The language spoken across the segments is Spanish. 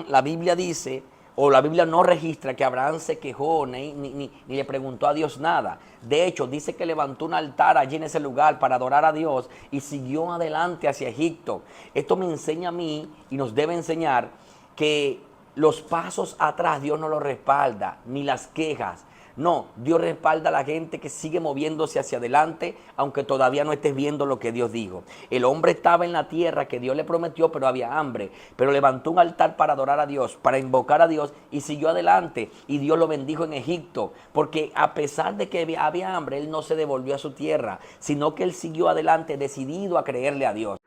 La Biblia dice, o la Biblia no registra que Abraham se quejó ni le preguntó a Dios nada. De hecho, dice que levantó un altar allí en ese lugar para adorar a Dios y siguió adelante hacia Egipto. Esto me enseña a mí y nos debe enseñar que los pasos atrás Dios no los respalda, ni las quejas. No, Dios respalda a la gente que sigue moviéndose hacia adelante, aunque todavía no estés viendo lo que Dios dijo. El hombre estaba en la tierra que Dios le prometió, pero había hambre. Pero levantó un altar para adorar a Dios, para invocar a Dios, y siguió adelante. Y Dios lo bendijo en Egipto, porque a pesar de que había hambre, él no se devolvió a su tierra, sino que él siguió adelante, decidido a creerle a Dios.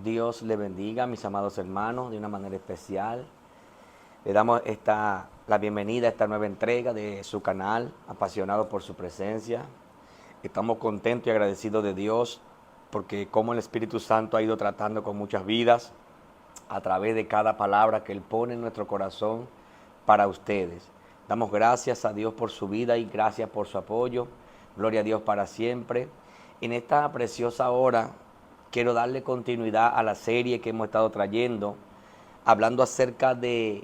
Dios le bendiga, mis amados hermanos, de una manera especial. Le damos la bienvenida a esta nueva entrega de su canal, apasionado por su presencia. Estamos contentos y agradecidos de Dios, porque como el Espíritu Santo ha ido tratando con muchas vidas a través de cada palabra que Él pone en nuestro corazón para ustedes. Damos gracias a Dios por su vida y gracias por su apoyo. Gloria a Dios para siempre. En esta preciosa hora quiero darle continuidad a la serie que hemos estado trayendo, hablando acerca de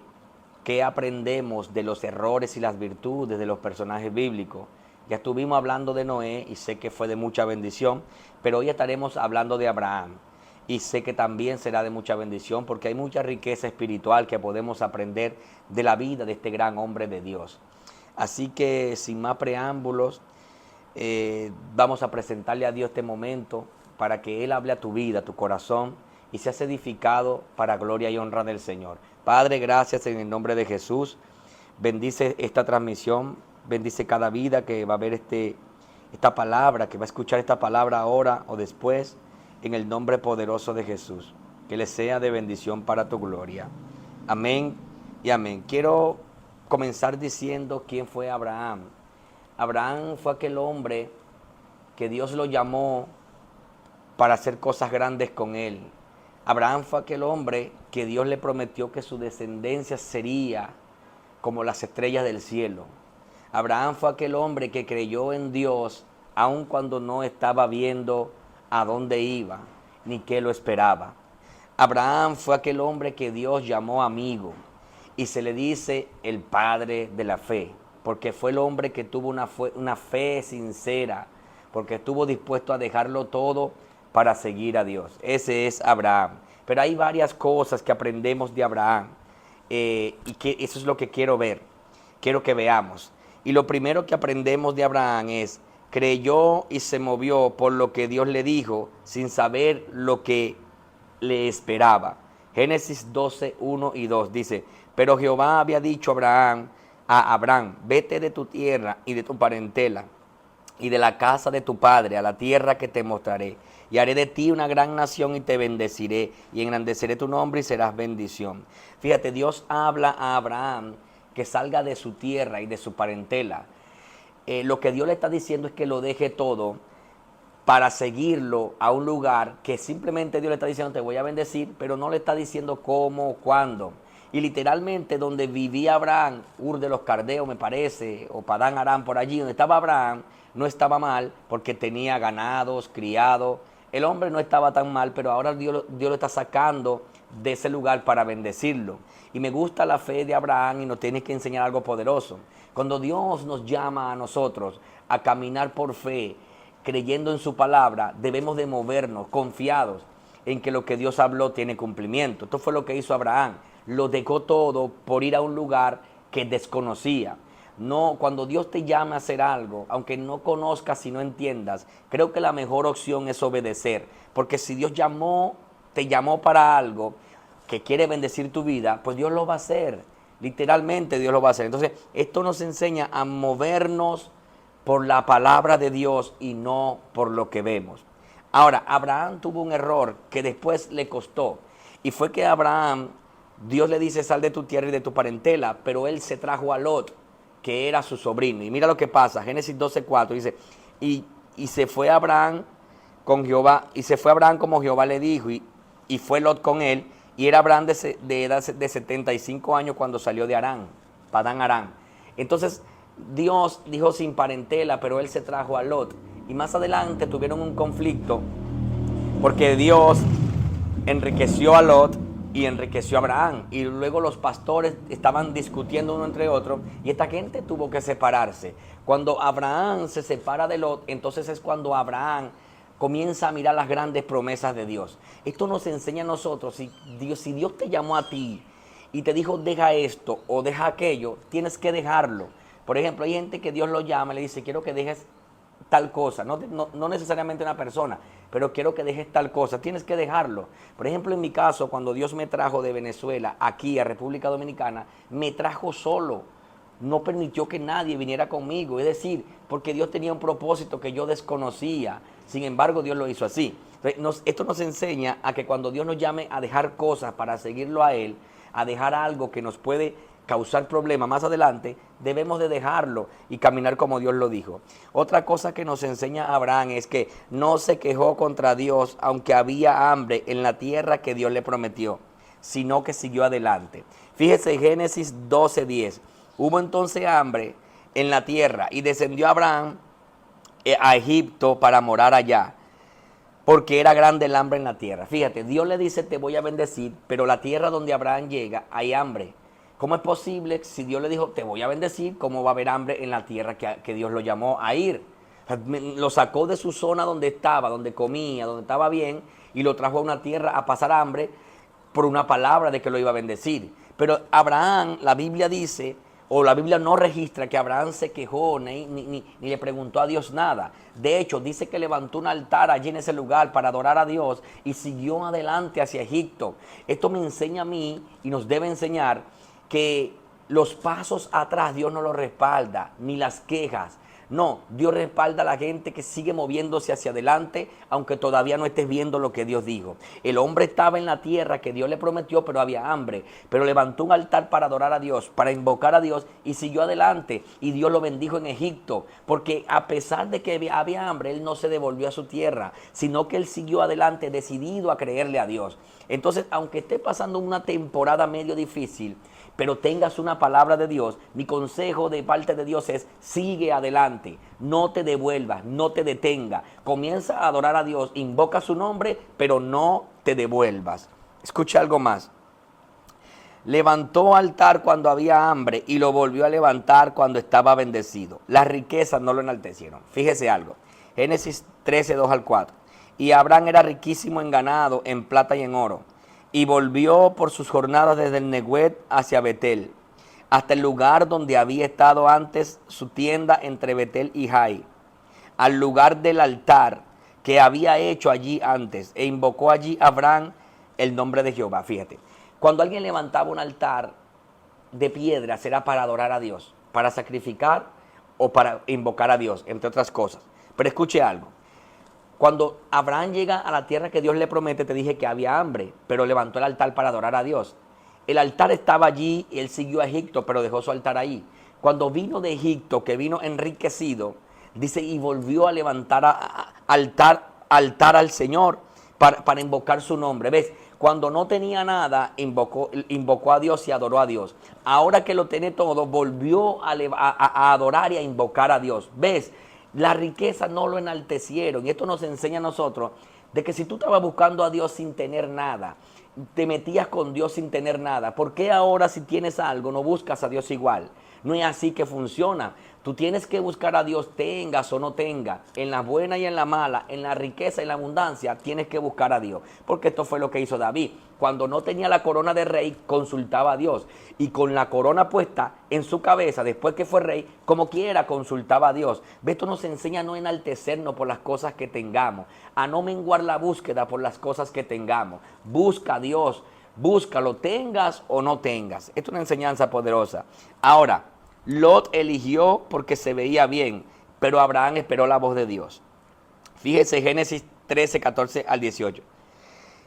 qué aprendemos de los errores y las virtudes de los personajes bíblicos. Ya estuvimos hablando de Noé y sé que fue de mucha bendición, pero hoy estaremos hablando de Abraham. Y sé que también será de mucha bendición porque hay mucha riqueza espiritual que podemos aprender de la vida de este gran hombre de Dios. Así que sin más preámbulos, vamos a presentarle a Dios este momento para que Él hable a tu vida, a tu corazón y seas edificado para gloria y honra del Señor. Padre, gracias en el nombre de Jesús. Bendice esta transmisión, bendice cada vida que va a ver esta palabra, que va a escuchar esta palabra ahora o después, en el nombre poderoso de Jesús. Que le sea de bendición para tu gloria. Amén y amén. Quiero comenzar diciendo quién fue Abraham. Abraham fue aquel hombre que Dios lo llamó para hacer cosas grandes con él. Abraham fue aquel hombre que Dios le prometió que su descendencia sería como las estrellas del cielo. Abraham fue aquel hombre que creyó en Dios aun cuando no estaba viendo a dónde iba ni qué lo esperaba. Abraham fue aquel hombre que Dios llamó amigo y se le dice el padre de la fe, porque fue el hombre que tuvo una fe sincera, porque estuvo dispuesto a dejarlo todo para seguir a Dios. Ese es Abraham. Pero hay varias cosas que aprendemos de Abraham y que eso es lo que quiero ver, quiero que veamos. Y lo primero que aprendemos de Abraham es: creyó y se movió por lo que Dios le dijo sin saber lo que le esperaba. Génesis 12, 1 y 2 dice: pero Jehová había dicho a Abraham, vete de tu tierra y de tu parentela y de la casa de tu padre a la tierra que te mostraré, y haré de ti una gran nación y te bendeciré y engrandeceré tu nombre y serás bendición. Fíjate, Dios habla a Abraham que salga de su tierra y de su parentela. Lo que Dios le está diciendo es que lo deje todo para seguirlo a un lugar que simplemente Dios le está diciendo te voy a bendecir, pero no le está diciendo cómo o cuándo. Y literalmente donde vivía Abraham, Ur de los Caldeos me parece, o Padán Aram, por allí donde estaba Abraham, no estaba mal porque tenía ganados, criados. El hombre no estaba tan mal, pero ahora Dios lo está sacando de ese lugar para bendecirlo. Y me gusta la fe de Abraham y nos tiene que enseñar algo poderoso. Cuando Dios nos llama a nosotros a caminar por fe, creyendo en su palabra, debemos de movernos confiados en que lo que Dios habló tiene cumplimiento. Esto fue lo que hizo Abraham. Lo dejó todo por ir a un lugar que desconocía. No, cuando Dios te llama a hacer algo, aunque no conozcas y no entiendas, creo que la mejor opción es obedecer. Porque si Dios te llamó para algo que quiere bendecir tu vida, pues Dios lo va a hacer. Literalmente Dios lo va a hacer. Entonces, esto nos enseña a movernos por la palabra de Dios y no por lo que vemos. Ahora, Abraham tuvo un error que después le costó. Y fue que Abraham, Dios le dice, sal de tu tierra y de tu parentela, pero él se trajo a Lot, que era su sobrino. Y mira lo que pasa, Génesis 12:4 dice, y se fue Abraham con Jehová, y se fue Abraham como Jehová le dijo, y fue Lot con él, Y era Abraham de edad de 75 años cuando salió de Harán, Padán Harán. Entonces Dios dijo sin parentela, pero él se trajo a Lot. Y más adelante tuvieron un conflicto porque Dios enriqueció a Lot y enriqueció a Abraham. Y luego los pastores estaban discutiendo uno entre otro y esta gente tuvo que separarse. Cuando Abraham se separa de Lot, entonces es cuando Abraham comienza a mirar las grandes promesas de Dios. Esto nos enseña a nosotros, si Dios te llamó a ti y te dijo deja esto o deja aquello, tienes que dejarlo. Por ejemplo, hay gente que Dios lo llama y le dice quiero que dejes tal cosa, no necesariamente una persona, pero quiero que dejes tal cosa, tienes que dejarlo. Por ejemplo, en mi caso, cuando Dios me trajo de Venezuela aquí a República Dominicana, me trajo solo, no permitió que nadie viniera conmigo, es decir, porque Dios tenía un propósito que yo desconocía, sin embargo Dios lo hizo así. Entonces, esto nos enseña a que cuando Dios nos llame a dejar cosas para seguirlo a Él, a dejar algo que nos puede causar problemas más adelante, debemos de dejarlo y caminar como Dios lo dijo. Otra cosa que nos enseña Abraham es que no se quejó contra Dios aunque había hambre en la tierra que Dios le prometió, sino que siguió adelante. Fíjese Génesis 12:10. Hubo entonces hambre en la tierra y descendió Abraham a Egipto para morar allá, porque era grande el hambre en la tierra. Fíjate, Dios le dice te voy a bendecir, pero la tierra donde Abraham llega hay hambre. ¿Cómo es posible si Dios le dijo te voy a bendecir, cómo va a haber hambre en la tierra que Dios lo llamó a ir? Lo sacó de su zona donde estaba, donde comía, donde estaba bien, y lo trajo a una tierra a pasar hambre por una palabra de que lo iba a bendecir. Pero Abraham, la Biblia dice, o la Biblia no registra que Abraham se quejó ni le preguntó a Dios nada. De hecho, dice que levantó un altar allí en ese lugar para adorar a Dios y siguió adelante hacia Egipto. Esto me enseña a mí y nos debe enseñar que los pasos atrás Dios no los respalda, ni las quejas. No, Dios respalda a la gente que sigue moviéndose hacia adelante, aunque todavía no estés viendo lo que Dios dijo. El hombre estaba en la tierra que Dios le prometió, pero había hambre. Pero levantó un altar para adorar a Dios, para invocar a Dios, y siguió adelante. Y Dios lo bendijo en Egipto, porque a pesar de que había hambre, él no se devolvió a su tierra, sino que él siguió adelante, decidido a creerle a Dios. Entonces, aunque esté pasando una temporada medio difícil, pero tengas una palabra de Dios, mi consejo de parte de Dios es sigue adelante, no te devuelvas, no te detenga, comienza a adorar a Dios, invoca su nombre, pero no te devuelvas. Escucha algo más. Levantó altar cuando había hambre y lo volvió a levantar cuando estaba bendecido. Las riquezas no lo enaltecieron. Fíjese algo. Génesis 13, 2 al 4. Y Abraham era riquísimo en ganado, en plata y en oro. Y volvió por sus jornadas desde el Neguet hacia Betel, hasta el lugar donde había estado antes su tienda entre Betel y Jai, al lugar del altar que había hecho allí antes, e invocó allí Abraham el nombre de Jehová. Fíjate, cuando alguien levantaba un altar de piedra, era para adorar a Dios, para sacrificar o para invocar a Dios, entre otras cosas. Pero escuche algo. Cuando Abraham llega a la tierra que Dios le promete, te dije que había hambre, pero levantó el altar para adorar a Dios. El altar estaba allí y él siguió a Egipto, pero dejó su altar ahí. Cuando vino de Egipto, que vino enriquecido, dice, y volvió a levantar altar al Señor para invocar su nombre. ¿Ves? Cuando no tenía nada, invocó a Dios y adoró a Dios. Ahora que lo tiene todo, volvió a adorar y a invocar a Dios. ¿Ves? La riqueza no lo enaltecieron. Y esto nos enseña a nosotros de que si tú estabas buscando a Dios sin tener nada, te metías con Dios sin tener nada, ¿por qué ahora si tienes algo no buscas a Dios igual? No es así que funciona. Tú tienes que buscar a Dios, tengas o no tengas, en la buena y en la mala, en la riqueza y en la abundancia, tienes que buscar a Dios. Porque esto fue lo que hizo David. Cuando no tenía la corona de rey, consultaba a Dios. Y con la corona puesta en su cabeza, después que fue rey, como quiera, consultaba a Dios. Esto nos enseña a no enaltecernos por las cosas que tengamos, a no menguar la búsqueda por las cosas que tengamos. Busca a Dios, búscalo, tengas o no tengas. Esto es una enseñanza poderosa. Ahora, Lot eligió porque se veía bien, pero Abraham esperó la voz de Dios. Fíjese Génesis 13, 14 al 18.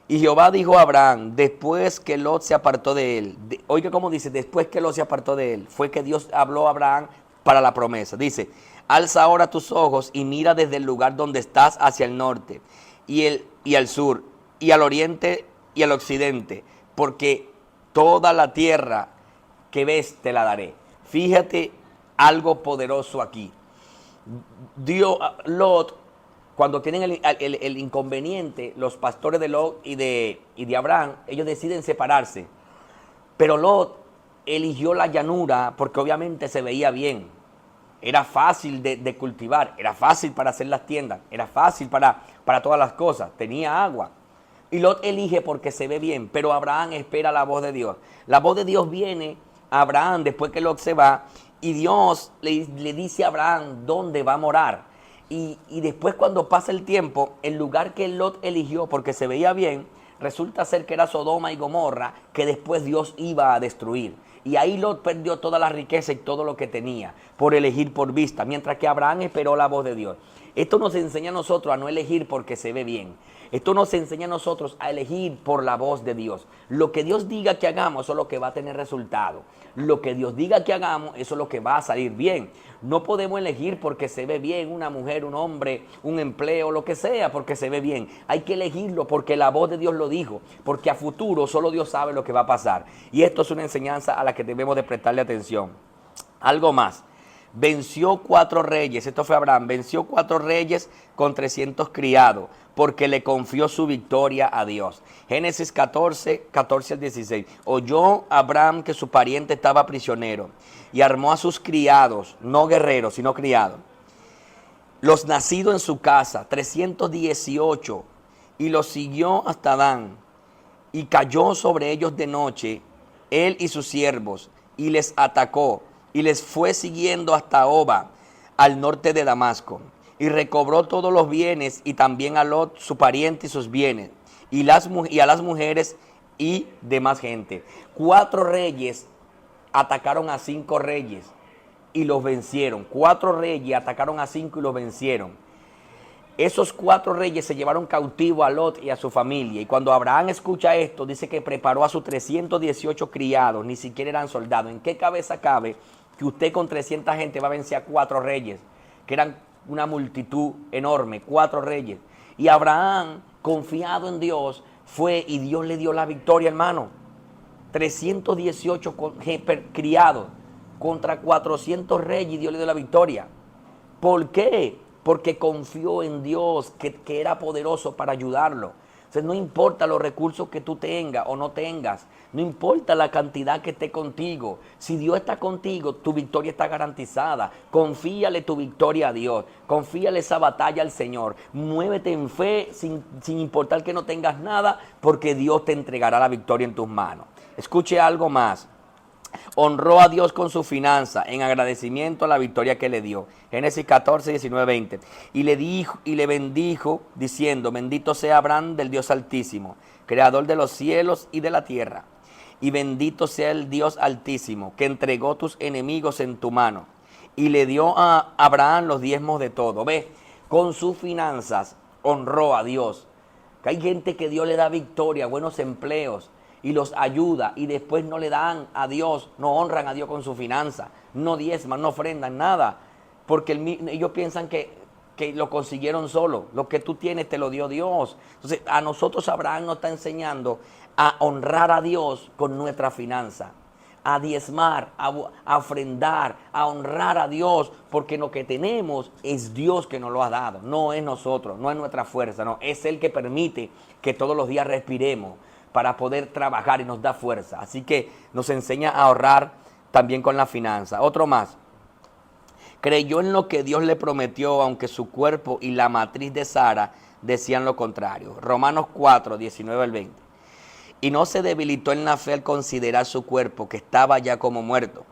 Y Jehová dijo a Abraham, después que Lot se apartó de él, oiga cómo dice, después que Lot se apartó de él, fue que Dios habló a Abraham para la promesa. Dice, alza ahora tus ojos y mira desde el lugar donde estás hacia el norte y al sur y al oriente y al occidente, porque toda la tierra que ves te la daré. Fíjate algo poderoso aquí. Dios, Lot, cuando tienen el inconveniente, los pastores de Lot y de Abraham, ellos deciden separarse. Pero Lot eligió la llanura porque obviamente se veía bien. Era fácil de cultivar, era fácil para hacer las tiendas, era fácil para todas las cosas, tenía agua. Y Lot elige porque se ve bien, pero Abraham espera la voz de Dios. La voz de Dios viene a Abraham después que Lot se va y Dios le dice a Abraham dónde va a morar. Y después cuando pasa el tiempo, el lugar que Lot eligió porque se veía bien, resulta ser que era Sodoma y Gomorra, que después Dios iba a destruir. Y ahí Lot perdió toda la riqueza y todo lo que tenía por elegir por vista, mientras que Abraham esperó la voz de Dios. Esto nos enseña a nosotros a no elegir porque se ve bien. Esto nos enseña a nosotros a elegir por la voz de Dios. Lo que Dios diga que hagamos, eso es lo que va a tener resultado. Lo que Dios diga que hagamos, eso es lo que va a salir bien. No podemos elegir porque se ve bien una mujer, un hombre, un empleo, lo que sea, porque se ve bien. Hay que elegirlo porque la voz de Dios lo dijo, porque a futuro solo Dios sabe lo que va a pasar. Y esto es una enseñanza a la que debemos de prestarle atención. Algo más. Venció 4 reyes, esto fue Abraham, venció 4 reyes con 300 criados, porque le confió su victoria a Dios. Génesis 14, 14 al 16. Oyó Abraham que su pariente estaba prisionero, y armó a sus criados, no guerreros, sino criados, los nacidos en su casa, 318, y los siguió hasta Dan, y cayó sobre ellos de noche, él y sus siervos, y les atacó, y les fue siguiendo hasta Oba, al norte de Damasco, y recobró todos los bienes, y también a Lot, su pariente, y sus bienes, y a las mujeres y demás gente. 4 reyes atacaron a 5 reyes, y los vencieron. 4 reyes atacaron a 5 y los vencieron. Esos 4 reyes se llevaron cautivo a Lot y a su familia. Y cuando Abraham escucha esto, dice que preparó a sus 318 criados, ni siquiera eran soldados. ¿En qué cabeza cabe que usted con 300 gente va a vencer a 4 reyes? Que eran una multitud enorme, 4 reyes. Y Abraham, confiado en Dios, fue y Dios le dio la victoria, hermano. 318 criados contra 400 reyes y Dios le dio la victoria. ¿Por qué? Porque confió en Dios, que era poderoso para ayudarlo. Entonces no importa los recursos que tú tengas o no tengas, no importa la cantidad que esté contigo. Si Dios está contigo, tu victoria está garantizada. Confíale tu victoria a Dios, confíale esa batalla al Señor. Muévete en fe sin importar que no tengas nada, porque Dios te entregará la victoria en tus manos. Escuche algo más. Honró a Dios con su finanza en agradecimiento a la victoria que le dio. Génesis 14, 19, 20. Y le bendijo diciendo: bendito sea Abraham del Dios Altísimo, creador de los cielos y de la tierra. Y bendito sea el Dios Altísimo, que entregó tus enemigos en tu mano. Y le dio a Abraham los diezmos de todo. Ve, con sus finanzas honró a Dios. Que hay gente que Dios le da victoria, buenos empleos, y los ayuda, y después no le dan a Dios, no honran a Dios con su finanza, no diezman, no ofrendan nada, porque ellos piensan que lo consiguieron solo. Lo que tú tienes te lo dio Dios. Entonces a nosotros Abraham nos está enseñando a honrar a Dios con nuestra finanza, a diezmar, a ofrendar, a honrar a Dios, porque lo que tenemos es Dios que nos lo ha dado, no es nosotros, no es nuestra fuerza, no, es Él que permite que todos los días respiremos para poder trabajar y nos da fuerza. Así que nos enseña a ahorrar también con la finanza. Otro más. Creyó en lo que Dios le prometió, aunque su cuerpo y la matriz de Sara decían lo contrario. Romanos 4, 19 al 20. Y no se debilitó en la fe al considerar su cuerpo, que estaba ya como muerto,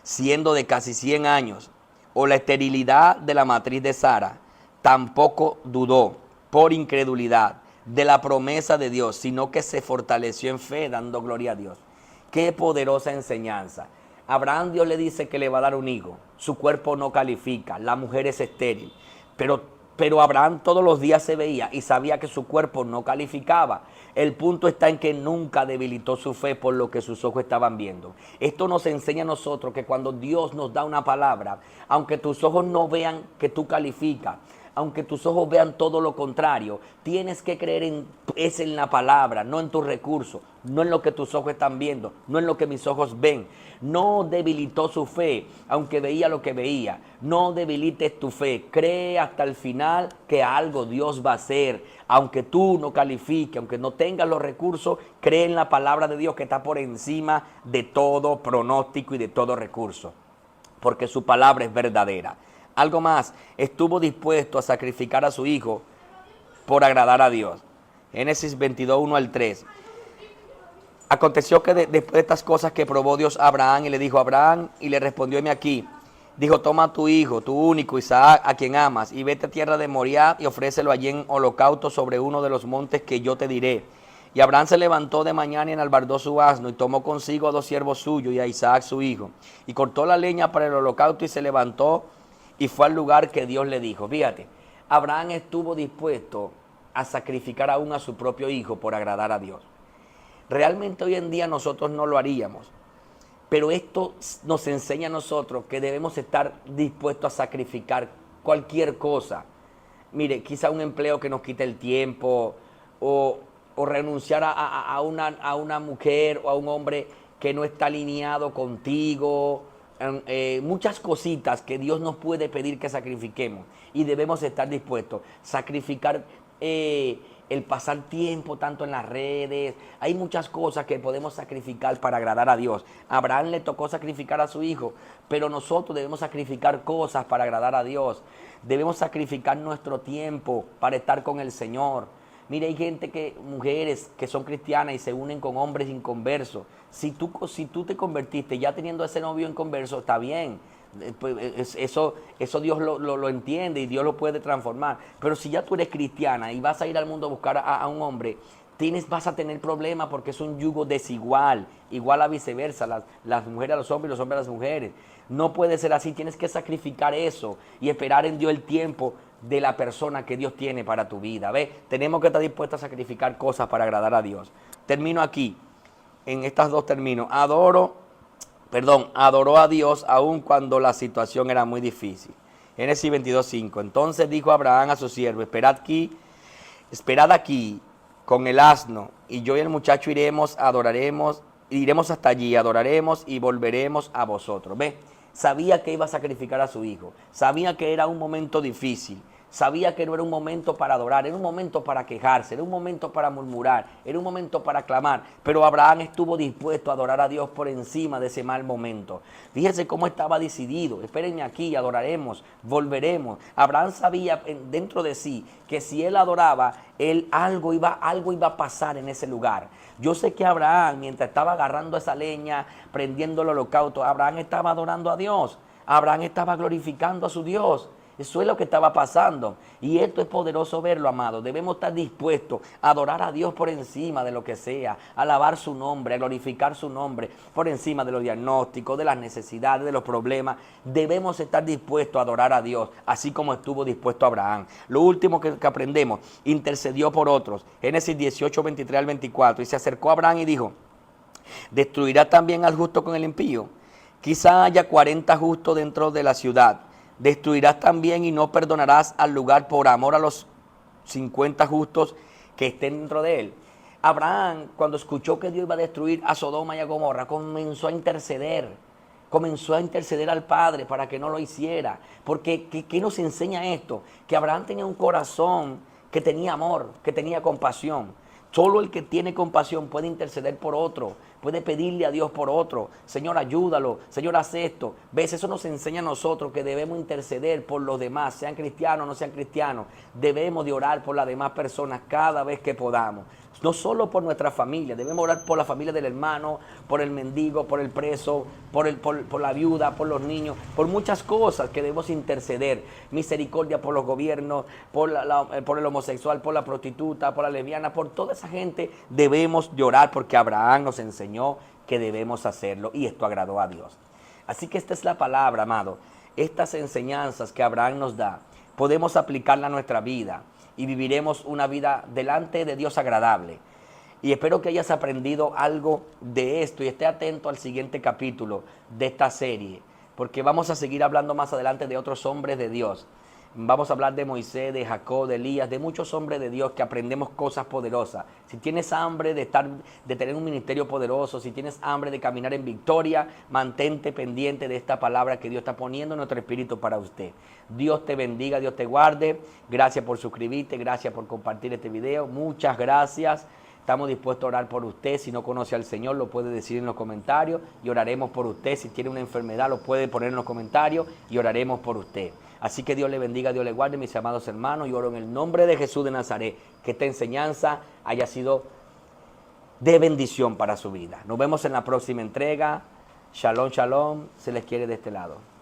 siendo de casi 100 años, o la esterilidad de la matriz de Sara. Tampoco dudó por incredulidad de la promesa de Dios, sino que se fortaleció en fe, dando gloria a Dios. Qué poderosa enseñanza. Abraham, Dios le dice que le va a dar un hijo. Su cuerpo no califica, la mujer es estéril. Pero Abraham todos los días se veía y sabía que su cuerpo no calificaba. El punto está en que nunca debilitó su fe por lo que sus ojos estaban viendo. Esto nos enseña a nosotros que cuando Dios nos da una palabra, aunque tus ojos no vean que tú calificas, aunque tus ojos vean todo lo contrario, tienes que creer en la palabra, no en tus recursos, no en lo que tus ojos están viendo, no en lo que mis ojos ven. No debilitó su fe, aunque veía lo que veía. No debilites tu fe. Cree hasta el final que algo Dios va a hacer. Aunque tú no califiques, aunque no tengas los recursos, cree en la palabra de Dios que está por encima de todo pronóstico y de todo recurso. Porque su palabra es verdadera. Algo más, estuvo dispuesto a sacrificar a su hijo por agradar a Dios. Génesis 22, 1 al 3. Aconteció que después de estas cosas que probó Dios a Abraham y le dijo a Abraham y le respondió: heme aquí. Dijo: toma a tu hijo, tu único Isaac, a quien amas, y vete a tierra de Moriah y ofrécelo allí en holocausto sobre uno de los montes que yo te diré. Y Abraham se levantó de mañana y enalbardó su asno y tomó consigo a 2 siervos suyos y a Isaac su hijo. Y cortó la leña para el holocausto y se levantó y fue al lugar que Dios le dijo. Fíjate, Abraham estuvo dispuesto a sacrificar aún a su propio hijo por agradar a Dios. Realmente hoy en día nosotros no lo haríamos, pero esto nos enseña a nosotros que debemos estar dispuestos a sacrificar cualquier cosa. Mire, quizá un empleo que nos quite el tiempo o renunciar a una mujer o a un hombre que no está alineado contigo. Muchas cositas que Dios nos puede pedir que sacrifiquemos y debemos estar dispuestos. Sacrificar el pasar tiempo tanto en las redes. Hay muchas cosas que podemos sacrificar para agradar a Dios. A Abraham le tocó sacrificar a su hijo, pero nosotros debemos sacrificar cosas para agradar a Dios. Debemos sacrificar nuestro tiempo para estar con el Señor. Mire, hay mujeres que son cristianas y se unen con hombres inconversos. Si tú te convertiste ya teniendo ese novio inconverso, está bien. Eso Dios lo entiende y Dios lo puede transformar. Pero si ya tú eres cristiana y vas a ir al mundo a buscar a un hombre, vas a tener problemas porque es un yugo desigual, igual a viceversa, las mujeres a los hombres y los hombres a las mujeres. No puede ser así, tienes que sacrificar eso y esperar en Dios el tiempo de la persona que Dios tiene para tu vida. ¿Ves? Tenemos que estar dispuestos a sacrificar cosas para agradar a Dios. Termino aquí, en estas dos términos. Adoró a Dios aun cuando la situación era muy difícil. Génesis 22:5. Entonces dijo Abraham a su siervo: esperad aquí con el asno, y yo y el muchacho iremos hasta allí, adoraremos y volveremos a vosotros. ¿Ve? Sabía que iba a sacrificar a su hijo, sabía que era un momento difícil, sabía que no era un momento para adorar, era un momento para quejarse, era un momento para murmurar, era un momento para clamar, pero Abraham estuvo dispuesto a adorar a Dios por encima de ese mal momento. Fíjese cómo estaba decidido: espérenme aquí, adoraremos, volveremos. Abraham sabía dentro de sí que si él adoraba, algo iba a pasar en ese lugar. Yo sé que Abraham, mientras estaba agarrando esa leña, prendiendo el holocausto, Abraham estaba adorando a Dios, Abraham estaba glorificando a su Dios. Eso es lo que estaba pasando. Y esto es poderoso verlo, amado. Debemos estar dispuestos a adorar a Dios por encima de lo que sea, a alabar su nombre, a glorificar su nombre, por encima de los diagnósticos, de las necesidades, de los problemas. Debemos estar dispuestos a adorar a Dios, así como estuvo dispuesto Abraham. Lo último que aprendemos: intercedió por otros. Génesis 18, 23 al 24. Y se acercó a Abraham y dijo: ¿destruirá también al justo con el impío? Quizá haya 40 justos dentro de la ciudad. Destruirás también y no perdonarás al lugar por amor a los 50 justos que estén dentro de él. Abraham, cuando escuchó que Dios iba a destruir a Sodoma y a Gomorra, comenzó a interceder al Padre para que no lo hiciera. Porque, ¿qué nos enseña esto? Que Abraham tenía un corazón que tenía amor, que tenía compasión. Solo el que tiene compasión puede interceder por otro, puede pedirle a Dios por otro. Señor, ayúdalo, Señor, haz esto. ¿Ves? Eso nos enseña a nosotros que debemos interceder por los demás, sean cristianos o no sean cristianos. Debemos de orar por las demás personas cada vez que podamos. No solo por nuestra familia, debemos orar por la familia del hermano, por el mendigo, por el preso, por la viuda, por los niños, por muchas cosas que debemos interceder. Misericordia por los gobiernos, por el homosexual, por la prostituta, por la lesbiana, por toda esa gente debemos de orar, porque Abraham nos enseñó que debemos hacerlo y esto agradó a Dios. Así que esta es la palabra, amado. Estas enseñanzas que Abraham nos da, podemos aplicarla a nuestra vida y viviremos una vida delante de Dios agradable. Y espero que hayas aprendido algo de esto y esté atento al siguiente capítulo de esta serie, porque vamos a seguir hablando más adelante de otros hombres de Dios. Vamos a hablar de Moisés, de Jacob, de Elías, de muchos hombres de Dios que aprendemos cosas poderosas. Si tienes hambre de tener un ministerio poderoso, si tienes hambre de caminar en victoria, mantente pendiente de esta palabra que Dios está poniendo en nuestro espíritu para usted. Dios te bendiga, Dios te guarde. Gracias por suscribirte, gracias por compartir este video. Muchas gracias. Estamos dispuestos a orar por usted. Si no conoce al Señor, lo puede decir en los comentarios y oraremos por usted. Si tiene una enfermedad, lo puede poner en los comentarios y oraremos por usted. Así que Dios le bendiga, Dios le guarde, mis amados hermanos. Y oro en el nombre de Jesús de Nazaret, que esta enseñanza haya sido de bendición para su vida. Nos vemos en la próxima entrega. Shalom, shalom. Se les quiere de este lado.